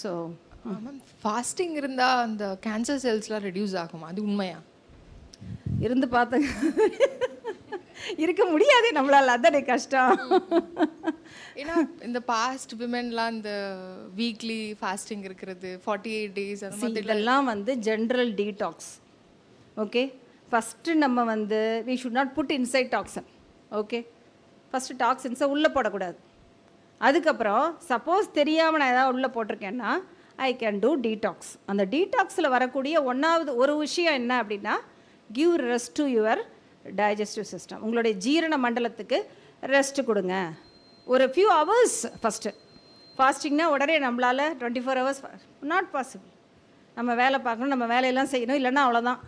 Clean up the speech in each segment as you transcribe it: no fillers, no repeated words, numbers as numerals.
So ma'am fasting இருந்தால் அந்த cancer செல்ஸ்லாம் reduce ஆகுமா? அது உண்மையா? இருந்து பார்த்தங்க இருக்க முடியாது நம்மளால், அதான் கஷ்டம். ஏன்னா இந்த பாஸ்ட் விமென்லாம் இந்த வீக்லி ஃபாஸ்டிங் இருக்கிறது 48 days அந்த மாதிரி இதெல்லாம் வந்து ஜென்ரல் டீடாக்ஸ். ஓகே, ஃபஸ்ட்டு நம்ம வந்து we should not put inside toxin. Okay, first டாக்ஸின்ஸை உள்ளே போடக்கூடாது. அதுக்கப்புறம் சப்போஸ் தெரியாமல் நான் ஏதாவது உள்ளே போட்டிருக்கேன்னா ஐ கேன் டூ டீடாக்ஸ். அந்த டீடாக்ஸில் வரக்கூடிய ஒரு விஷயம் என்ன அப்படின்னா, give rest to your digestive system. உங்களுடைய ஜீரண மண்டலத்துக்கு ரெஸ்ட் கொடுங்க. ஒரு ஃபியூ ஹவர்ஸ் ஃபஸ்ட்டு. ஃபாஸ்டிங்னா உடனே நம்மளால் 24 hours நாட் பாசிபிள். நம்ம வேலை பார்க்கணும், நம்ம வேலையெல்லாம் செய்யணும், இல்லைன்னா அவ்வளோதான்.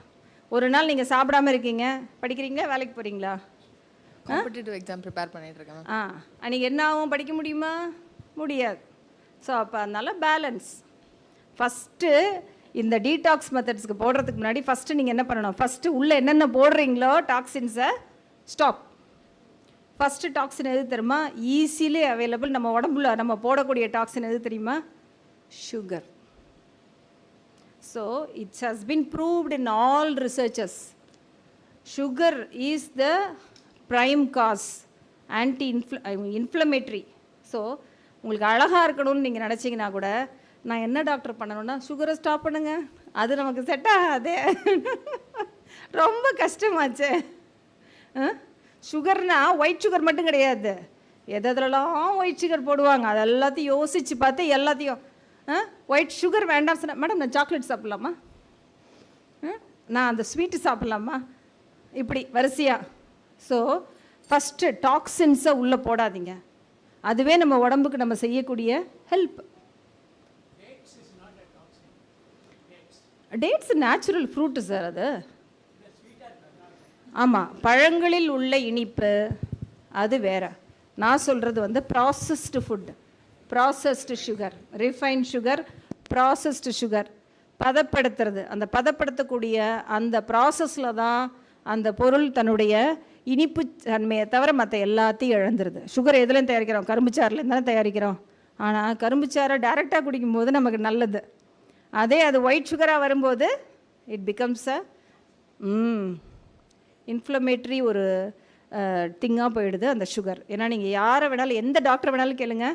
ஒரு நாள் நீங்கள் சாப்பிடாமல் இருக்கீங்க, படிக்கிறீங்களா வேலைக்கு போகிறீங்களா? காம்படிட்டிவ் எக்ஸாம் ப்ரிப்பேர் பண்ணிட்டு இருக்கேன். அன்றைக்கி என்ன ஆகும்? படிக்க முடியுமா? முடியாது. ஸோ அப்போ அதனால் பேலன்ஸ். ஃபஸ்ட்டு இந்த டீடாக்ஸ் மெத்தட்ஸ்க்கு போடுறதுக்கு முன்னாடி ஃபஸ்ட்டு நீங்கள் என்ன பண்ணணும்? ஃபஸ்ட்டு உள்ளே என்னென்ன போடுறீங்களோ டாக்ஸின்ஸை ஸ்டாப். ஃபஸ்ட்டு டாக்ஸின் எது தெரியுமா? ஈஸிலி அவைலபிள் நம்ம உடம்புல நம்ம போடக்கூடிய டாக்ஸின் எது தெரியுமா? Sugar. So it's has been proved in all researches. Sugar is the prime cause inflammatory. So உங்களுக்கு அழகாக இருக்கணும்னு நீங்கள் நினச்சிங்கன்னா கூட நான் என்ன டாக்டர் பண்ணணும்னா சுகரை ஸ்டாப் பண்ணுங்க, அது நமக்கு செட் ஆகாது. ரொம்ப கஷ்டமாச்சு. சுகர்னா ஒயிட் சுகர் மட்டும் கிடையாது, எதெல்லாம் ஒயிட் சுகர் போடுவாங்க அது எல்லாத்தையும் யோசித்து பார்த்து எல்லாத்தையும் ஒயிட் சுகர் வேண்டாம் சொன்ன மேடம் நான் சாக்லேட் சாப்பிட்லாமா, நான் அந்த ஸ்வீட்டு சாப்பிட்லாமா, இப்படி வரிசையாக. ஸோ ஃபஸ்ட்டு டாக்ஸின்ஸை உள்ளே போடாதீங்க. அதுவே நம்ம உடம்புக்கு நம்ம செய்யக்கூடிய help. Dates natural fruit sir அது. ஆமாம், பழங்களில் உள்ள இனிப்பு அது வேறு. நான் சொல்கிறது வந்து processed food, processed sugar, refined sugar, processed sugar. பதப்படுத்துறது, அந்த பதப்படுத்தக்கூடிய அந்த ப்ராசஸில் தான் அந்த பொருள் தன்னுடைய இனிப்பு தன்மையை தவிர மற்ற எல்லாத்தையும் இழந்துருது. சுகர் எதுலேயும் தயாரிக்கிறோம்? கரும்புச்சாறுலேருந்து தானே தயாரிக்கிறோம். ஆனால் கரும்புச்சாறை டைரெக்டாக குடிக்கும்போது நமக்கு நல்லது. அதே அது ஒயிட் சுகராக வரும்போது இட் பிகம்ஸ் அ இன்ஃப்ளமேட்ரி ஒரு திங்காக போயிடுது அந்த சுகர். ஏன்னா நீங்கள் யாரை வேணாலும் எந்த டாக்டர் வேணாலும் கேளுங்க,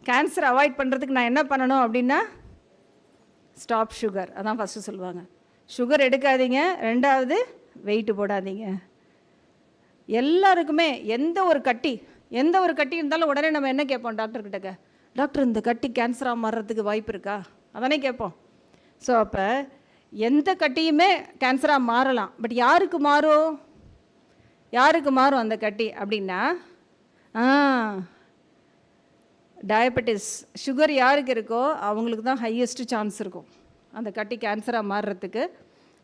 கேன்சர் அவாய்ட் பண்ணுறதுக்கு நான் என்ன பண்ணணும் அப்படின்னா ஸ்டாப் சுகர், அதான் ஃபஸ்ட்டு சொல்லுவாங்க. சுகர் எடுக்காதீங்க, ரெண்டாவது வெயிட்டு போடாதீங்க. எல்லாருக்குமே எந்த ஒரு கட்டி இருந்தாலும் உடனே நம்ம என்ன கேட்போம் டாக்டர்கிட்டக்க? டாக்டர் இந்த கட்டி கேன்சராக மாறுறதுக்கு வாய்ப்பு இருக்கா? அதானே கேட்போம். ஸோ அப்போ எந்த கட்டியுமே கேன்சராக மாறலாம். பட் யாருக்கு மாறும் அந்த கட்டி அப்படின்னா டயபெட்டிஸ் சுகர் யாருக்கு இருக்கோ அவங்களுக்கு தான் ஹையஸ்ட்டு சான்ஸ் இருக்கும் அந்த கட்டி கேன்சராக மாறுறதுக்கு.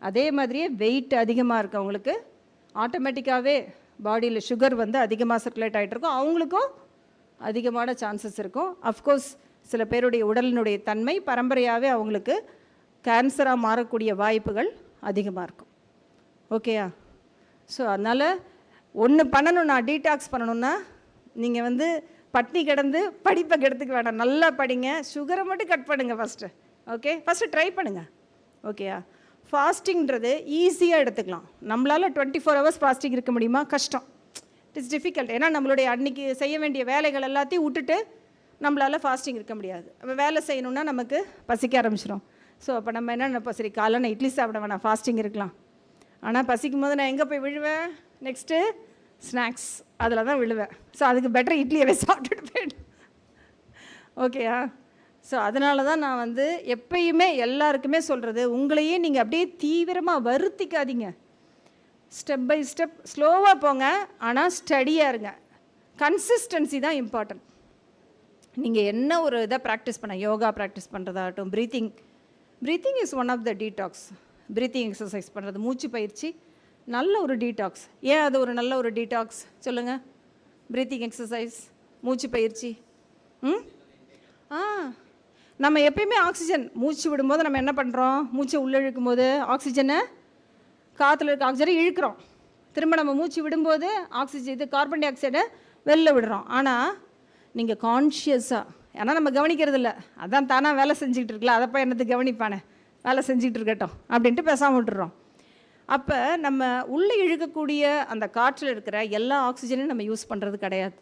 அதே மாதிரியே வெயிட் அதிகமாக இருக்கவங்களுக்கு ஆட்டோமேட்டிக்காகவே பாடியில் சுகர் வந்து அதிகமாக சர்க்குலேட் ஆகிட்டு இருக்கும், அவங்களுக்கும் அதிகமான சான்சஸ் இருக்கும். அஃப்கோர்ஸ் சில பேருடைய உடலினுடைய தன்மை பரம்பரையாகவே அவங்களுக்கு கேன்சராக மாறக்கூடிய வாய்ப்புகள் அதிகமாக இருக்கும். ஓகேயா? ஸோ அதனால் ஒன்று பண்ணணும், நான் டீடாக்ஸ் பண்ணணுன்னா நீங்கள் வந்து பட்னி கிடந்து படிப்பை கெடுத்துக்க வேண்டாம், நல்லா படிங்க, சுகரை மட்டும் கட் பண்ணுங்கள் ஃபஸ்ட்டு. ஓகே, ஃபஸ்ட்டு ட்ரை பண்ணுங்கள். ஓகேயா? ஃபாஸ்டிங்கிறது ஈஸியாக எடுத்துக்கலாம். நம்மளால் 24 hours ஃபாஸ்டிங் இருக்க முடியுமா? கஷ்டம். It is difficult. ஏன்னா நம்மளுடைய அன்றைக்கி செய்ய வேண்டிய வேலைகள் எல்லாத்தையும் விட்டுட்டு நம்மளால் ஃபாஸ்டிங் இருக்க முடியாது. நம்ம வேலை செய்யணுன்னா நமக்கு பசிக்க ஆரம்பிச்சிடும். ஸோ அப்போ நம்ம என்ன நினைப்போம், சரி காலைல நான் இட்லி சாப்பிட வேணாம், ஃபாஸ்டிங் இருக்கலாம். ஆனால் பசிக்கும் போது நான் எங்கே போய் விழுவேன்? நெக்ஸ்ட்டு ஸ்நாக்ஸ், அதில் தான் விழுவேன். ஸோ அதுக்கு பெட்டர் இட்லியவே சாப்பிட்டுட்டு போய்டும். ஓகேயா? ஸோ அதனால தான் நான் வந்து எப்பயுமே எல்லாருக்குமே சொல்கிறது, உங்களையே நீங்கள் அப்படியே தீவிரமாக வருத்திக்காதீங்க. ஸ்டெப் பை ஸ்டெப் ஸ்லோவாக போங்க, ஆனால் ஸ்டடியாக இருங்க. கன்சிஸ்டன்சி தான் இம்பார்ட்டன்ட். நீங்கள் என்ன ஒரு இதை ப்ராக்டிஸ் பண்ண, யோகா ப்ராக்டிஸ் பண்ணுறதாகட்டும், breathing is one of the detox. Breathing exercise பண்ணுறது, மூச்சு பயிற்சி நல்ல ஒரு டீடாக்ஸ். ஏன் அது ஒரு நல்ல ஒரு டீடாக்ஸ் சொல்லுங்கள்? ப்ரீத்திங் எக்ஸசைஸ், மூச்சு பயிற்சி. நம்ம எப்பயுமே ஆக்சிஜன் மூச்சு விடும்போது நம்ம என்ன பண்ணுறோம்? மூச்சை உள்ளே இழுக்கும் போது ஆக்சிஜனை, காற்றுல இருக்க ஆக்சிஜனை இழுக்கிறோம். திரும்ப நம்ம மூச்சு விடும்போது ஆக்சிஜன், இது கார்பன் டை ஆக்சைடை வெளில விடுறோம். ஆனால் நீங்கள் கான்ஷியஸாக ஏன்னா நம்ம கவனிக்கிறது இல்லை, அதான் தானாக வேலை செஞ்சுக்கிட்டு இருக்கலாம், அதை போய் என்னது கவனிப்பானே, வேலை செஞ்சுக்கிட்டு இருக்கட்டும் அப்படின்ட்டு பேசாமல் விட்டுறோம். அப்போ நம்ம உள்ளே இழுக்கக்கூடிய அந்த காற்றில் இருக்கிற எல்லா ஆக்சிஜனையும் நம்ம யூஸ் பண்ணுறது கிடையாது.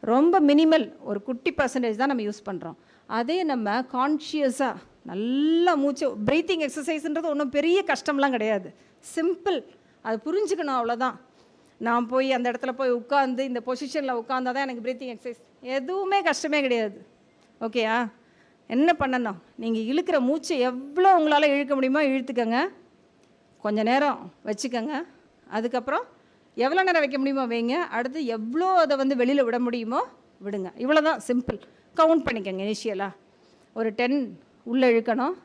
ரொம்ப மினிமல் ஒரு குட்டி பர்சன்டேஜ் தான் நம்ம யூஸ் பண்ணுறோம். அதே நம்ம கான்ஷியஸாக நல்லா மூச்சு ப்ரீத்திங் எக்ஸசைஸ்ன்றது ஒன்றும் பெரிய கஷ்டம்லாம் கிடையாது, சிம்பிள். அது புரிஞ்சுக்கணும், அவ்வளோதான். நான் போய் அந்த இடத்துல போய் உட்காந்து இந்த பொசிஷனில் உட்காந்தா தான் எனக்கு ப்ரீத்திங் எக்ஸசைஸ், எதுவுமே கஷ்டமே கிடையாது. ஓகேயா? என்ன பண்ணணும், நீங்கள் இழுக்கிற மூச்சை எவ்வளோ உங்களால் இழுக்க முடியுமோ இழுத்துக்கங்க, கொஞ்சம் நேரம் வச்சுக்கோங்க, அதுக்கப்புறம் எவ்வளோ நேரம் வைக்க முடியுமோ வைங்க, அடுத்து எவ்வளோ அதை வந்து வெளியில் விட முடியுமோ விடுங்க. இவ்வளோ தான், சிம்பிள். கவுண்ட் பண்ணிக்கோங்க. இனிஷியலாக ஒரு 10 உள்ளே இழுக்கணும்,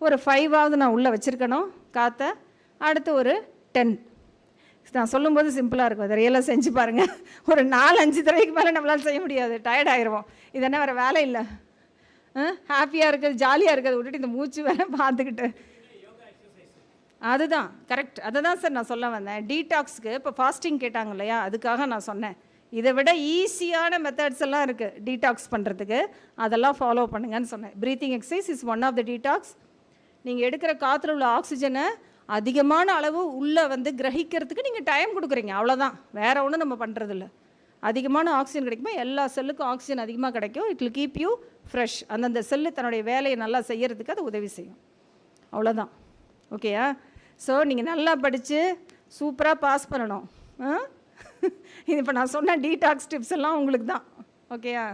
ஒரு 5ஆவது நான் உள்ளே வச்சுருக்கணும் காற்றை, அடுத்து ஒரு 10. நான் சொல்லும்போது சிம்பிளாக இருக்கும், அதை ரியலாக செஞ்சு பாருங்கள். ஒரு 4-5 தடவைக்கு மேலே நம்மளால் செய்ய முடியாது, டயர்ட் ஆகிடுவோம். இது என்ன வேறு வேலை இல்லை, ஹாப்பியாக இருக்குது ஜாலியாக இருக்கிறத விட்டுட்டு இந்த மூச்சு வேலை பார்த்துக்கிட்டு. அதுதான் கரெக்ட், அதை தான் சார் நான் சொல்ல வந்தேன். டீடாக்ஸ்க்கு இப்போ ஃபாஸ்டிங் கேட்டாங்க இல்லையா, அதுக்காக நான் சொன்னேன். இதை விட ஈஸியான மெத்தட்ஸ் எல்லாம் இருக்குது டீடாக்ஸ் பண்ணுறதுக்கு, அதெல்லாம் ஃபாலோ பண்ணுங்கன்னு சொன்னேன். Breathing exercise is one of the detox. நீங்கள் எடுக்கிற காற்றுல உள்ள ஆக்சிஜனை அதிகமான அளவு உள்ளே வந்து கிரகிக்கிறதுக்கு நீங்கள் டைம் கொடுக்குறீங்க, அவ்வளோதான். வேறு ஒன்றும் நம்ம பண்ணுறதில்ல. அதிகமான ஆக்சிஜன் கிடைக்குமா, எல்லா செல்லுக்கும் ஆக்சிஜன் அதிகமாக கிடைக்கும். It will keep you fresh. அந்தந்த செல்லு தன்னுடைய வேலையை நல்லா செய்கிறதுக்கு அது உதவி செய்யும், அவ்வளோதான். ஓகேயா? ஸோ நீங்கள் நல்லா படித்து சூப்பராக பாஸ் பண்ணணும். இது இப்போ நான் சொன்ன டீடாக்ஸ் டிப்ஸ் எல்லாம் உங்களுக்கு தான். ஓகேயா?